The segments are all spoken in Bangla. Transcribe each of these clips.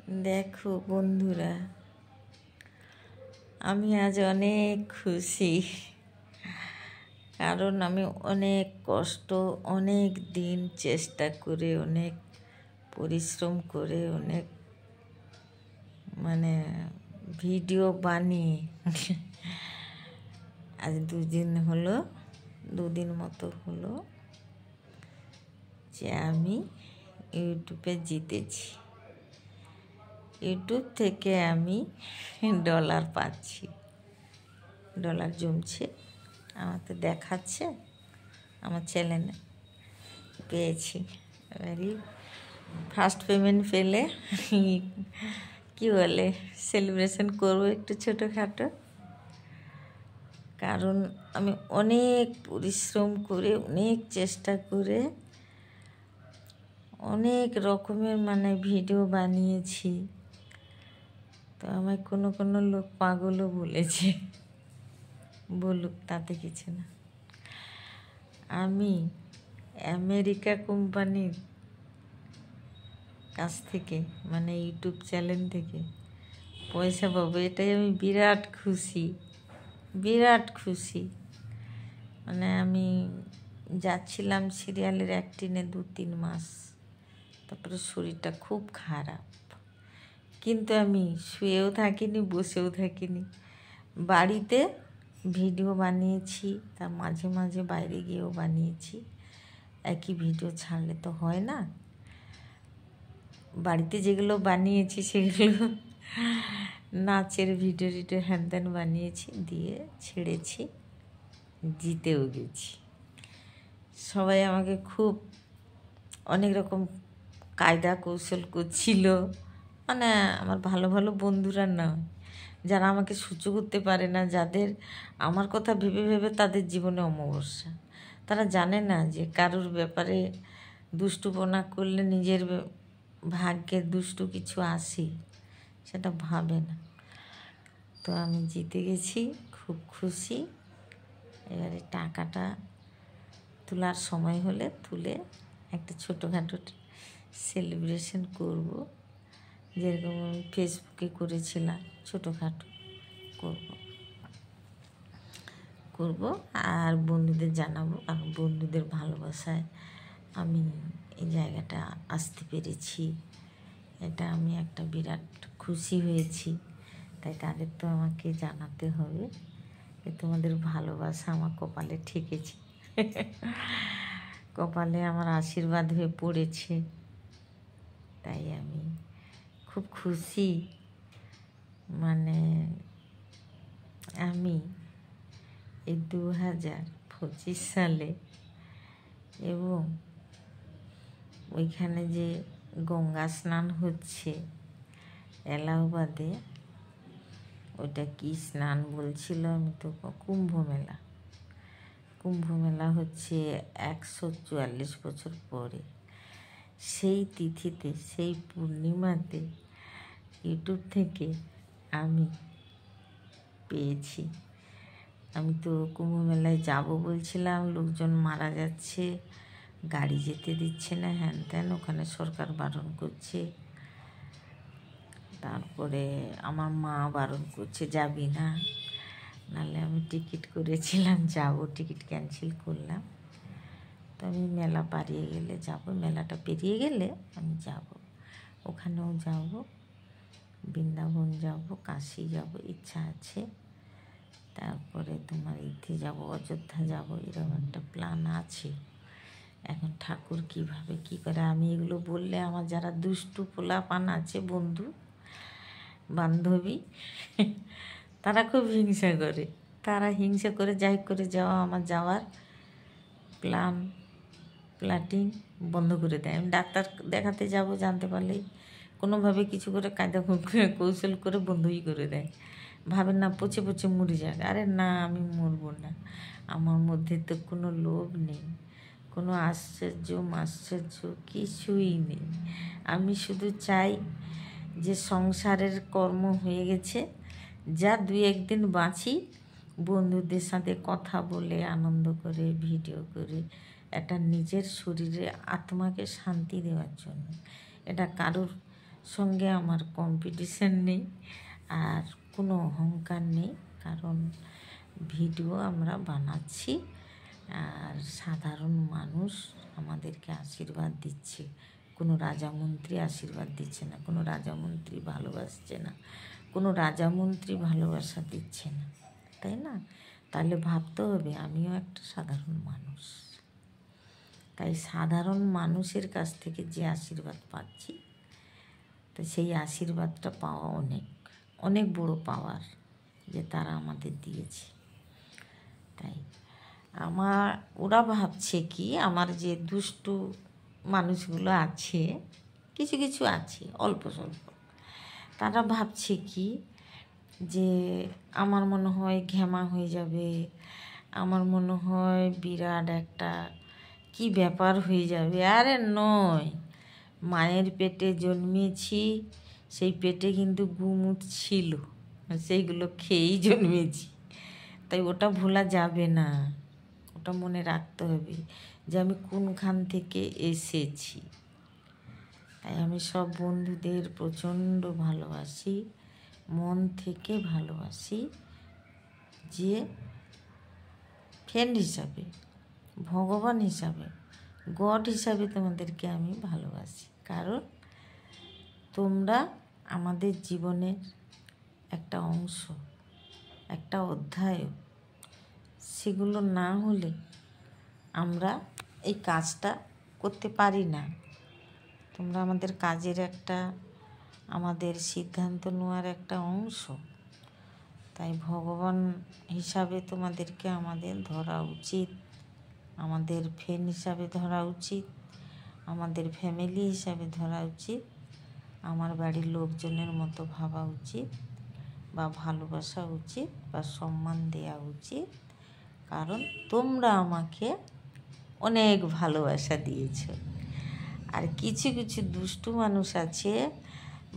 দেখো বন্ধুরা, আমি আজ অনেক খুশি, কারণ আমি অনেক কষ্ট, অনেক দিন চেষ্টা করে, অনেক পরিশ্রম করে, অনেক ভিডিও বানিয়ে আজ দুদিন মতো হলো যে আমি ইউটিউবে জিতেছি। ইউটিউব থেকে আমি ডলার পাচ্ছি, ডলার জমছে, আমার তো দেখাচ্ছে আমার চ্যানেলে পেয়েছি। এবারই ফার্স্ট পেমেন্ট পেলে কী বলে সেলিব্রেশন করবো একটু ছোটোখাটো, কারণ আমি অনেক পরিশ্রম করে, অনেক চেষ্টা করে, অনেক রকমের ভিডিও বানিয়েছি। তো আমায় কোনো লোক পাগলও বলেছে, বলুক, তাতে কিছু না। আমি আমেরিকা কোম্পানির কাছ থেকে ইউটিউব চ্যানেল থেকে পয়সা পাবো, এটাই আমি বিরাট খুশি। আমি যাচ্ছিলাম সিরিয়ালের অ্যাক্টিংয়ে 2-3 মাস, তারপরে শরীরটা খুব খারাপ, কিন্তু আমি শুয়েও থাকিনি, বসেও থাকিনি, বাড়িতে ভিডিও বানিয়েছি, তার মাঝে মাঝে বাইরে গিয়েও বানিয়েছি। একই ভিডিও ছাড়লে তো হয় না, বাড়িতে যেগুলো বানিয়েছি সেগুলো নাচের ভিডিও হ্যান ত্যান বানিয়েছি, দিয়ে ছেড়েছি, জিতেও গেছি। সবাই আমাকে খুব অনেক রকম কায়দা কৌশল করছিল, আমার ভালো ভালো বন্ধুরা নয়, যারা আমাকে সহ্য করতে পারে না, যাদের আমার কথা ভেবে ভেবে তাদের জীবনে অমাবস্যা, তারা জানে না যে কারোর ব্যাপারে দুষ্টুপনা করলে নিজের ভাগ্যে দুষ্টু কিছু আসে, সেটা ভাবে না। তো আমি জিতে গেছি, খুব খুশি। এবারে টাকাটা তোলার সময় হলে তুলে একটা ছোটোখাটো সেলিব্রেশন করব, যেরকম আমি ফেসবুকে করেছিলাম, ছোটোখাটো করব আর বন্ধুদের জানাবো। আর বন্ধুদের ভালোবাসায় আমি এই জায়গাটা আসতে পেরেছি, এটা আমি একটা বিরাট খুশি হয়েছি। তাই তাদের তো আমাকে জানাতে হবে যে তোমাদের ভালোবাসা আমার কপালে ঠেকেছে, কপালে আমার আশীর্বাদ হয়ে পড়েছে। তাই আমি খুব খুশি। আমি এই 2025 সালে এবং ওইখানে যে গঙ্গা স্নান হচ্ছে এলাহাবাদে, ওইটা কি স্নান বলছিল, আমি তো কুম্ভ মেলা হচ্ছে 144 বছর পরে, সেই তিথিতে, সেই পূর্ণিমাতে ইউটিউব থেকে আমি পেয়েছি। আমি তো কুম্ভ মেলায় যাবো বলছিলাম, লোকজন মারা যাচ্ছে, গাড়ি যেতে দিচ্ছে না, হ্যান ত্যান, ওখানে সরকার বারণ করছে, তারপরে আমার মা বারণ করছে যাবি না, নাহলে আমি টিকিট করেছিলাম যাব, টিকিট ক্যান্সেল করলাম। তো আমি মেলা পাড়িয়ে গেলে যাব, মেলাটা পেরিয়ে গেলে আমি যাব, ওখানেও যাব, বৃন্দাবন যাব, কাশী যাব, ইচ্ছা আছে। তারপরে তোমার ইতে যাব, অযোধ্যা যাব, এরকম একটা প্ল্যান আছে। এখন ঠাকুর কিভাবে কি করে, আমি এগুলো বললে আমার যারা দুষ্টু পোলাপান আছে, বন্ধু বান্ধবী, তারা খুব হিংসা করে, যাই করে যাওয়া, আমার যাওয়ার প্ল্যাটিং বন্ধ করে দেয়। আমি ডাক্তার দেখাতে যাব, জানতে পারলেই কোনোভাবে কিছু করে কায়দা কৌশল করে বন্ধই করে দেয়, ভাবে না পচে পচে মরে যাক। আরে না, আমি মরবো না, আমার মধ্যে তো কোনো লোভ নেই, কোনো আশ্চর্য কিছুই নেই। আমি শুধু চাই যে সংসারের কর্ম হয়ে গেছে, যা 2-1 দিন বাঁচি, বন্ধুদের সাথে কথা বলে, আনন্দ করে, ভিডিও করে, এটা নিজের শরীরে আত্মাকে শান্তি দেওয়ার জন্য। এটা কারোর সঙ্গে আমার কম্পিটিশন নেই আর কোনো অহংকার নেই, কারণ ভিডিও আমরা বানাচ্ছি আর সাধারণ মানুষ আমাদেরকে আশীর্বাদ দিচ্ছে। কোনো রাজামন্ত্রী আশীর্বাদ দিচ্ছে না, কোনো রাজামন্ত্রী ভালোবাসছে না, কোনো রাজামন্ত্রী ভালোবাসা দিচ্ছে না, তাই না? তাহলে ভাবতে হবে আমিও একটা সাধারণ মানুষ। তাই সাধারণ মানুষের কাছ থেকে যে আশীর্বাদ পাচ্ছি, তো সেই আশীর্বাদটা পাওয়া অনেক অনেক বড় পাওয়ার, যে তারা আমাদের দিয়েছে। তাই ওরা ভাবছে কি, আমার যে দুষ্টু মানুষগুলো আছে, কিছু কিছু আছে অল্প স্বল্প, তারা ভাবছে কি যে আমার মনে হয় ঘ্যামা হয়ে যাবে, আমার মনে হয় বিরাট একটা কি ব্যাপার হয়ে যাবে। আরে নয়, মায়ের পেটে জন্মেছি, সেই পেটে কিন্তু গুমুট ছিল, সেইগুলো খেয়েই জন্মেছি। তাই ওটা ভোলা যাবে না, ওটা মনে রাখতে হবে যে আমি কোনখান থেকে এসেছি। তাই আমি সব বন্ধুদের প্রচণ্ড ভালোবাসি, মন থেকে ভালোবাসি, যে ফ্রেন্ড হিসাবে, ভগবান হিসাবে, গড হিসাবে তোমাদেরকে আমি ভালোবাসি। কারণ তোমরা আমাদের জীবনের একটা অংশ, একটা অধ্যায়। সেগুলো না হলে আমরা এই কাজটা করতে পারি না। তোমরা আমাদের কাজের একটা, আমাদের সিদ্ধান্ত নেওয়ার একটা অংশ। তাই ভগবান হিসাবে তোমাদেরকে আমাদের ধরা উচিত, আমাদের ফ্রেন্ড হিসাবে ধরা উচিত, আমাদের ফ্যামিলি হিসাবে ধরা উচিত, আমার বাড়ির লোকজনের মতো ভাবা উচিত, বা ভালোবাসা উচিত, বা সম্মান দেওয়া উচিত। কারণ তোমরা আমাকে অনেক ভালোবাসা দিয়েছো। আর কিছু কিছু দুষ্টু মানুষ আছে,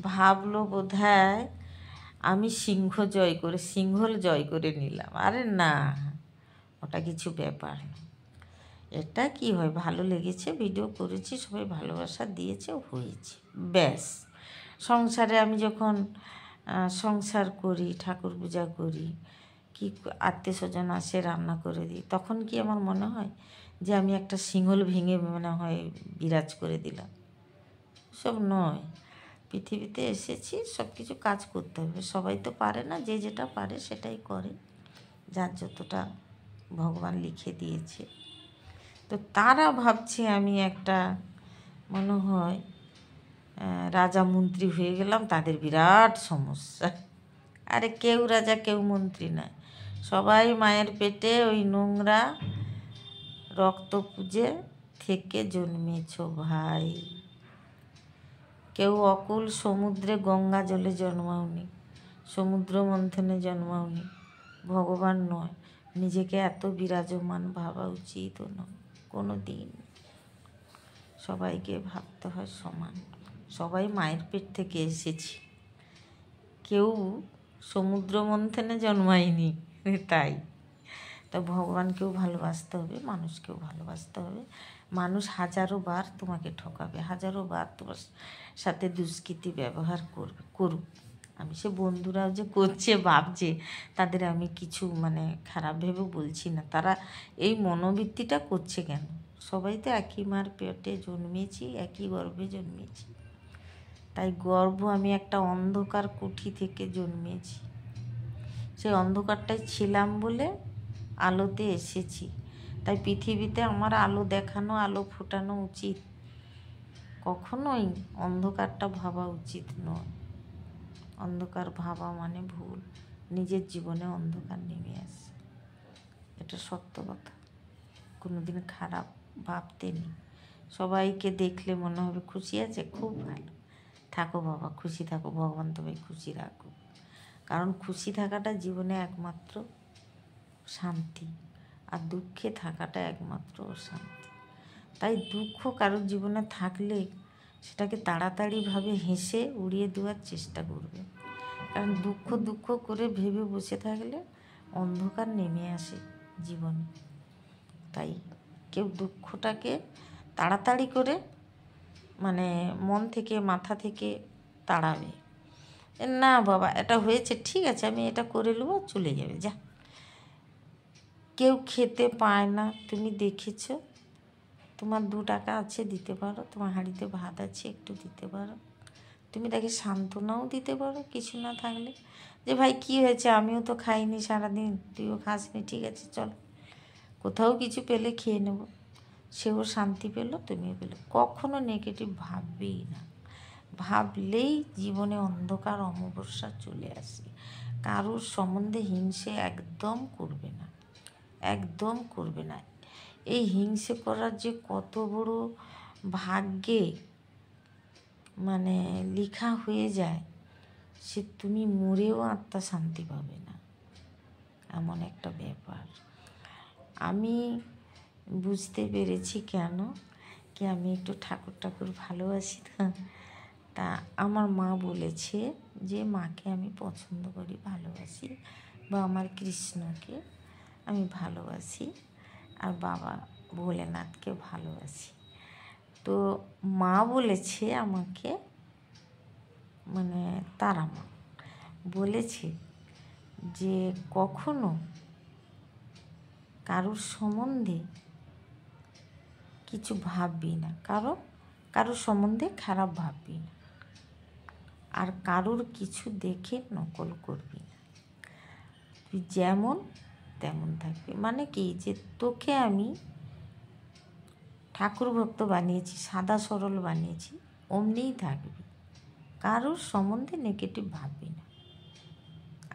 ভাবলো বোধহয় আমি সিংহ জয় করে নিলাম। আরে না, ওটা কিছু ব্যাপার না। এটা কি হয়, ভালো লেগেছে, ভিডিও করেছি, সবাই ভালোবাসা দিয়েছে, হয়েছে, ব্যাস। সংসারে আমি যখন সংসার করি, ঠাকুর পূজা করি, কি আত্মীয় স্বজন আসে, রান্না করে দিই, তখন কি আমার মনে হয় যে আমি একটা সিংহল ভেঙে মনে হয় বিরাজ করে দিলাম? সব নয়। পৃথিবীতে এসেছি, সব কিছু কাজ করতে হবে। সবাই তো পারে না, যে যেটা পারে সেটাই করে, যার যতটা ভগবান লিখে দিয়েছে। তো তারা ভাবছে আমি একটা মনে হয় রাজা মন্ত্রী হয়ে গেলাম, তাদের বিরাট সমস্যা। আরে কেউ রাজা কেউ মন্ত্রী নয়, সবাই মায়ের পেটে ওই নোংরা রক্ত পুজে থেকে জন্মেছ ভাই। কেউ অকুল সমুদ্রে গঙ্গা জলে জন্মাওনি, সমুদ্র মন্থনে জন্মাওনি, ভগবান নয়। নিজেকে এত বিরাজমান ভাবা উচিত নয় কোনো দিন। সবাইকে ভাবতে হয় সমান। সবাই মায়ের পেট থেকে এসেছি, কেউ সমুদ্র মন্থনে জন্মায়নি। তাই তো ভগবানকেও ভালোবাসতে হবে, মানুষকেও ভালোবাসতে হবে। মানুষ হাজারো বার তোমাকে ঠকাবে, হাজারো বার তোমার সাথে দুষ্কৃতি ব্যবহার করুক। আমি সে বন্ধুরাও যে করছে ভাবছে, তাদের আমি কিছু খারাপ ভেবে বলছি না। তারা এই মনোবৃত্তিটা করছে কেন? সবাই তো একই মার পেটে জন্মেছি, একই গর্ভে জন্মেছি। তাই আমি একটা অন্ধকার কুঠি থেকে জন্মেছি, সেই অন্ধকারটাই ছিলাম বলে আলোতে এসেছি। তাই পৃথিবীতে আমার আলো দেখানো, আলো ফোটানো উচিত। কখনোই অন্ধকারটা ভাবা উচিত নয়। অন্ধকার ভাবা মানে ভুল। নিজের জীবনে অন্ধকার নেমে আসে, এটা সত্য কথা। কোনোদিন খারাপ ভাবতে নেই। সবাইকে দেখলে মনে হবে খুশি আছে, খুব ভালো, থাকো বাবা, খুশি থাকো, ভগবান তোমায় খুশি রাখো। কারণ খুশি থাকাটা জীবনে একমাত্র শান্তি, আর দুঃখে থাকাটা একমাত্র অশান্তি। তাই দুঃখ কারোর জীবনে থাকলে সেটাকে তাড়াতাড়িভাবে হেসে উড়িয়ে দেওয়ার চেষ্টা করবে। কারণ দুঃখ করে ভেবে বসে থাকলে অন্ধকার নেমে আসে জীবনে। তাই কেউ দুঃখটাকে তাড়াতাড়ি করে মন থেকে, মাথা থেকে তাড়াবে, না বাবা এটা হয়েছে ঠিক আছে আমি এটা করে নেবো, চলে যাবে। যা, কেউ খেতে পায় না, তুমি দেখেছো? তোমার 2 টাকা আছে দিতে পারো, তোমার হাঁড়িতে ভাত আছে একটু দিতে পারো, তুমি তাকে সান্ত্বনাও দিতে পারো কিছু না থাকলে, যে ভাই কী হয়েছে, আমিও তো খাইনি সারাদিন, তুইও খাসনি, ঠিক আছে চল কোথাও কিছু পেলে খেয়ে নেব। সেও শান্তি পেল, তুমিও পেলে। কখনো নেগেটিভ ভাববেই না, ভাবলেই জীবনে অন্ধকার অমাবস্যা চলে আসে। কারোর সম্বন্ধে হিংসে একদম করবে না, একদম করবে না। এই হিংসে করার যে কত বড় ভাগ্যে মানে লেখা হয়ে যায়, সে তুমি মরেও আত্মা শান্তি পাবে না, এমন একটা ব্যাপার। আমি বুঝতে পেরেছি কেন কি আমি একটু ঠাকুর ভালোবাসি না, তা আমার মা বলেছে যে মাকে আমি পছন্দ করি, ভালোবাসি, বা আমার কৃষ্ণকে আমি ভালোবাসি, আর বাবা ভোলেনাথকে ভালোবাসি। তো মা বলেছে আমাকে, মানে তারা মা বলেছে যে কখনো কারোর সম্বন্ধে কিছু ভাববি না, কারোর সম্বন্ধে খারাপ ভাববি না, আর কারোর কিছু দেখে নকল করবি না, তুই যেমন তেমন থাকবি। মানে কি, যে তোকে আমি ঠাকুর ভক্ত বানিয়েছি, সাদা সরল বানিয়েছি, অমনিই থাকবি, কারোর সম্বন্ধে নেগেটিভ ভাববি না।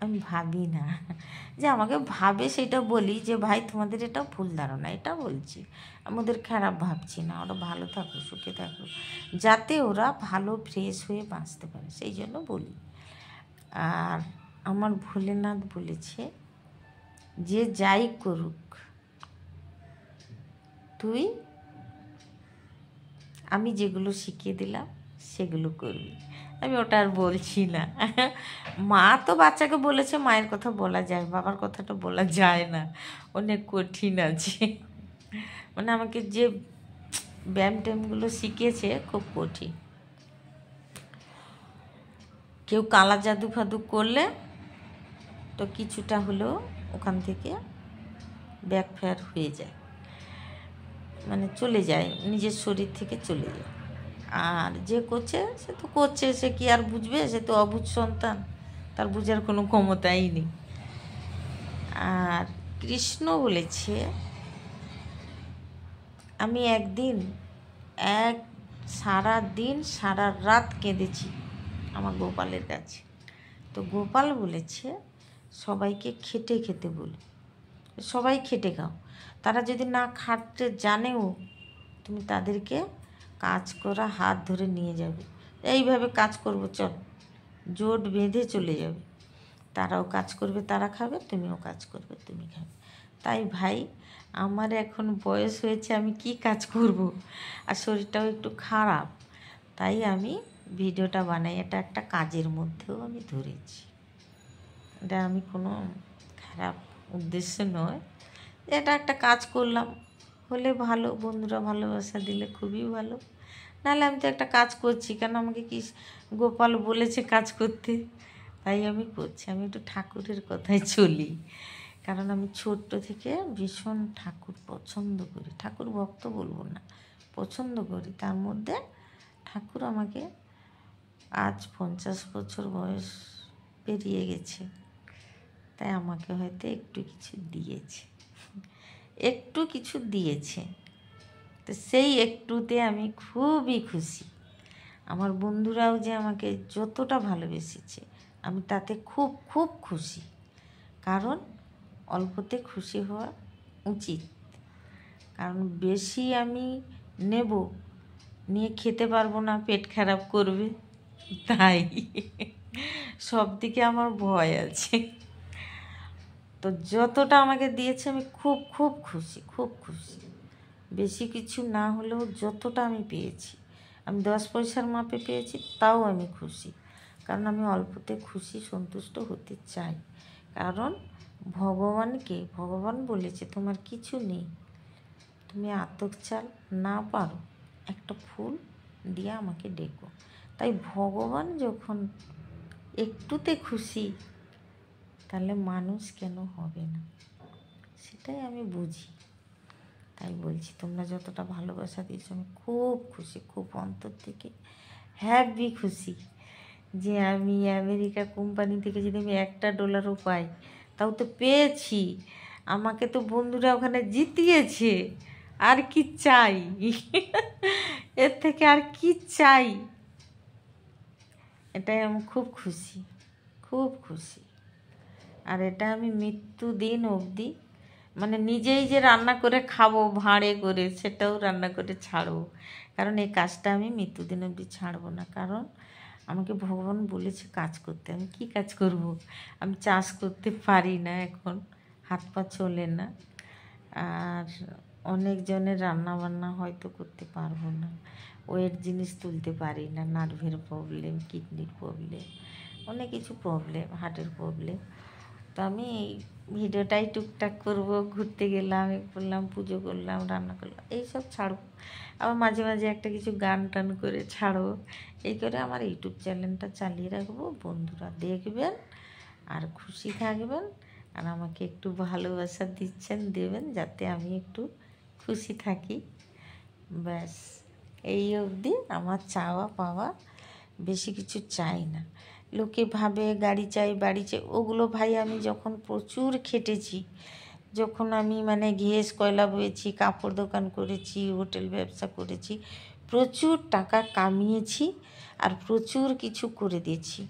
আমি ভাবি না, যে আমাকে ভাবে সেটা বলি যে ভাই তোমাদের এটা ভুল ধারণা, এটা বলছি, আমি ওদের খারাপ ভাবছি না, ওরা ভালো থাকুক সুখে থাকুক, যাতে ওরা ভালো ফ্রেশ হয়ে বাঁচতে পারে, সেই জন্য বলি। আর আমার ভোলেনাথ বলেছে যে যাই করুক তুই আমি যেগুলো শিখিয়ে দিলাম সেগুলো করবি। আমি ওটা আর বলছি না। মা তো বাচ্চাকে বলেছে, মায়ের কথা বলা যায়, বাবার কথাটা বলা যায় না, অনেক কঠিন আছে। মানে আমাকে যে ব্যায়াম ট্যায়ামগুলো শিখিয়েছে খুব কঠিন। কেউ কালা জাদু ফাদু করলে তো কিছুটা হলেও ওখান থেকে ব্যাকফায়ার হয়ে যায়, মানে চলে যায়, নিজের শরীর থেকে চলে যায়। আর যে করছে সে তো করছে, সে কি আর বুঝবে, সে তো অবুঝ সন্তান, তার বুঝার কোনো ক্ষমতাই নেই। আর কৃষ্ণ বলেছে আমি একদিন সারা দিন সারা রাত কেঁদেছি আমার গোপালের কাছে। তো গোপাল বলেছে সবাইকে খেটে খেতে বলি, সবাই খেটে খাও, তারা যদি না খাটতে জানেও তুমি তাদেরকে কাজ করা হাত ধরে নিয়ে যাবে, এইভাবে কাজ করবো চল, জোট বেঁধে চলে যাবে, তারাও কাজ করবে তারা খাবে, তুমিও কাজ করবে তুমি খাবে। তাই ভাই আমার এখন বয়স হয়েছে, আমি কি কাজ করব, আর শরীরটাও একটু খারাপ, তাই আমি ভিডিওটা বানাই, এটা একটা কাজের মধ্যেও আমি ধরেছি, এটা আমি কোনো খারাপ উদ্দেশ্য নয়, এটা একটা কাজ করলাম, হলে ভালো, বন্ধুরা ভালোবাসা দিলে খুবই ভালো, নাহলে আমি তো একটা কাজ করছি, কেন আমাকে কি গোপাল বলেছে কাজ করতে, তাই আমি করছি। আমি একটু ঠাকুরের কথায় চলি, কারণ আমি ছোট্ট থেকে ভীষণ ঠাকুর পছন্দ করি, ঠাকুর ভক্ত বলবো না, পছন্দ করি। তার মধ্যে ঠাকুর আমাকে আজ 50 বছর বয়স পেরিয়ে গেছে, তাই আমাকে হয়তো একটু কিছু দিয়েছে, তো সেই একটুতে আমি খুবই খুশি। আমার বন্ধুরাও যে আমাকে যতটা ভালোবেসেছে আমি তাতে খুব খুব খুশি, কারণ অল্পতে খুশি হওয়া উচিত, কারণ বেশি আমি নিয়ে খেতে পারবো না, পেট খারাপ করবে, তাই সব দিকে আমার ভয় আছে। তো যতটা আমাকে দিয়েছে আমি খুব খুব খুশি, বেশি কিছু না হলেও যতটা আমি পেয়েছি, আমি 10 পয়সার মাপে পেয়েছি তাও আমি খুশি, কারণ আমি অল্পতে খুশি সন্তুষ্ট হতে চাই। কারণ ভগবান বলেছে তোমার কিছু নেই, তুমি আতক চাল না পারো, একটা ফুল দিয়ে আমাকে ডেকো। তাই ভগবান যখন একটুতে খুশি, তাহলে মানুষ কেন হবে না, সেটাই আমি বুঝি। তাই বলছি, তোমরা যতটা ভালোবাসা দিয়েছো আমি খুব খুশি, খুব অন্তর থেকে হ্যাপি খুশি যে আমি আমেরিকা কোম্পানি থেকে যদি আমি $1 পাই, তাও তো পেয়েছি। আমাকে তো বন্ধুরা ওখানে জিতিয়েছে, আর কি চাই? এর থেকে আর কি চাই? এটাই আমি খুব খুশি, খুব খুশি। আর এটা আমি মৃত্যু দিন অবধি, মানে নিজেই যে রান্না করে খাবো ভাঁড়ে করে, সেটাও রান্না করে ছাড়বো। কারণ এই কাজটা আমি মৃত্যুদিন অবধি ছাড়বো না। কারণ আমাকে ভগবান বলেছে কাজ করতে, আমি কি কাজ করব? আমি চাষ করতে পারি না, এখন হাত পা চলে না। আর অনেকজনের রান্না বান্না হয়তো করতে পারবো না, ওয়েট জিনিস তুলতে পারি না, নার্ভের প্রবলেম, কিডনির প্রবলেম, অনেক কিছু প্রবলেম, হার্টের প্রবলেম। তো আমি এই ভিডিওটাই টুকটাক করব, ঘুরতে গেলাম, করলাম, পুজো করলাম, রান্না করলাম, এইসব ছাড়বো। আবার মাঝে মাঝে একটা কিছু গান টান করে ছাড়বো। এই করে আমার ইউটিউব চ্যানেলটা চালিয়ে রাখবো। বন্ধুরা দেখবেন আর খুশি থাকবেন, আর আমাকে একটু ভালোবাসা দিচ্ছেন, দেবেন, যাতে আমি একটু খুশি থাকি। ব্যাস এই অবধি আমার চাওয়া পাওয়া, বেশি কিছু চাই না। লোকে ভাবে গাড়ি চাই, বাড়ি চাই, ওগুলো ভাই আমি যখন প্রচুর খেটেছি, যখন আমি মানে গ্যাস কয়লা বয়েছি, কাপড় দোকান করেছি, হোটেল ব্যবসা করেছি, প্রচুর টাকা কামিয়েছি, আর প্রচুর কিছু করে দিয়েছি।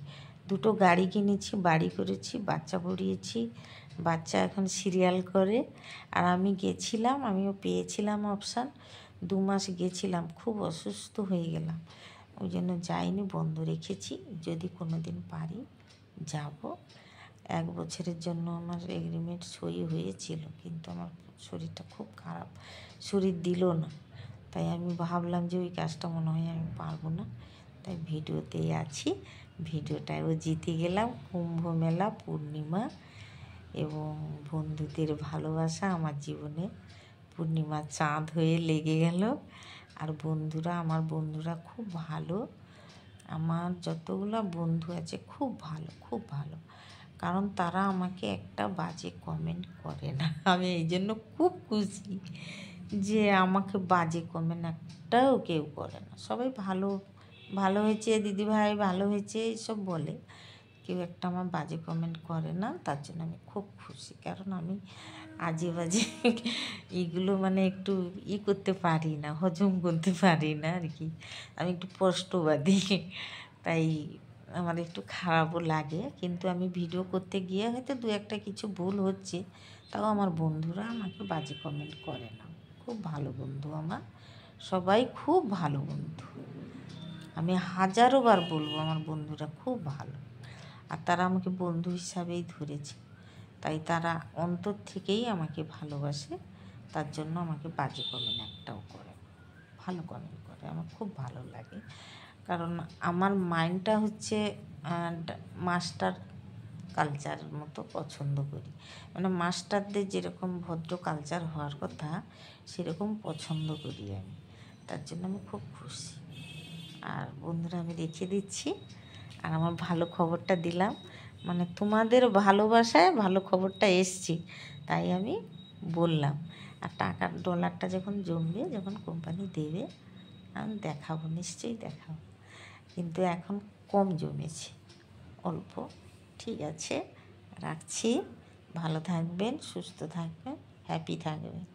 2টো গাড়ি কিনেছি, বাড়ি করেছি, বাচ্চা পড়িয়েছি, বাচ্চা এখন সিরিয়াল করে। আর আমি গেছিলাম, আমিও পেয়েছিলাম অপশান, 2 মাস গেছিলাম, খুব অসুস্থ হয়ে গেলাম, ওই জন্য যাইনি, বন্ধ রেখেছি। যদি কোনো দিন পারি যাব। 1 বছরের জন্য আমার এগ্রিমেন্ট সই হয়েছিল, কিন্তু আমার শরীরটা খুব খারাপ, শরীর দিল না। তাই আমি ভাবলাম যে ওই কাজটা মনে হয় আমি পারবো না, তাই ভিডিওতেই আছি। ভিডিওটাও জিতে গেলাম। কুম্ভ মেলা, পূর্ণিমা এবং বন্ধুদের ভালোবাসা আমার জীবনে পূর্ণিমা চাঁদ হয়ে লেগে গেল। আর বন্ধুরা, আমার বন্ধুরা খুব ভালো, আমার যতগুলো বন্ধু আছে খুব ভালো, খুব ভালো। কারণ তারা আমাকে একটা বাজে কমেন্ট করে না। আমি এই জন্য খুব খুশি যে আমাকে বাজে কমেন্ট একটাও কেউ করে না। সবাই ভালো, ভালো হয়েছে দিদিভাই, ভালো হয়েছে এইসব বলে, কেউ একটা আমার বাজে কমেন্ট করে না। তার জন্য আমি খুব খুশি, কারণ আমি আজে বাজে এগুলো মানে একটু করতে পারি না, হজম করতে পারি না আর কি। আমি একটু স্পষ্টবাদী, তাই আমার একটু খারাপও লাগে। কিন্তু আমি ভিডিও করতে গিয়ে হয়তো 2-1টা কিছু ভুল হচ্ছে, তাও আমার বন্ধুরা আমাকে বাজে কমেন্ট করে না। খুব ভালো বন্ধু আমার, সবাই খুব ভালো বন্ধু। আমি 1000 বার বলবো, আমার বন্ধুরা খুব ভালো, আর তারা আমাকে বন্ধু হিসাবেই ধরেছে। তাই তারা অন্তর থেকেই আমাকে ভালোবাসে, তার জন্য আমাকে বাজে কমেন্ট একটাও করে, ভালো কমেন্ট করে। আমার খুব ভালো লাগে, কারণ আমার মাইন্ডটা হচ্ছে মাস্টার কালচারের মতো পছন্দ করি। মানে মাস্টারদের যেরকম ভদ্র কালচার হওয়ার কথা, সেরকম পছন্দ করি আমি। তার জন্য আমি খুব খুশি। আর বন্ধুরা, আমি রেখে দিচ্ছি, আর আমার ভালো খবরটা দিলাম, মানে তোমাদের ভালোবাসায় ভালো খবরটা এসছি, তাই আমি বললাম। আর টাকার ডলারটা যখন জমবে, যখন কোম্পানি দেবে, আমি দেখাবো, নিশ্চয়ই দেখাবো। কিন্তু এখন কম জমেছে, অল্প। ঠিক আছে, রাখছি। ভালো থাকবেন, সুস্থ থাকবেন, হ্যাপি থাকবেন।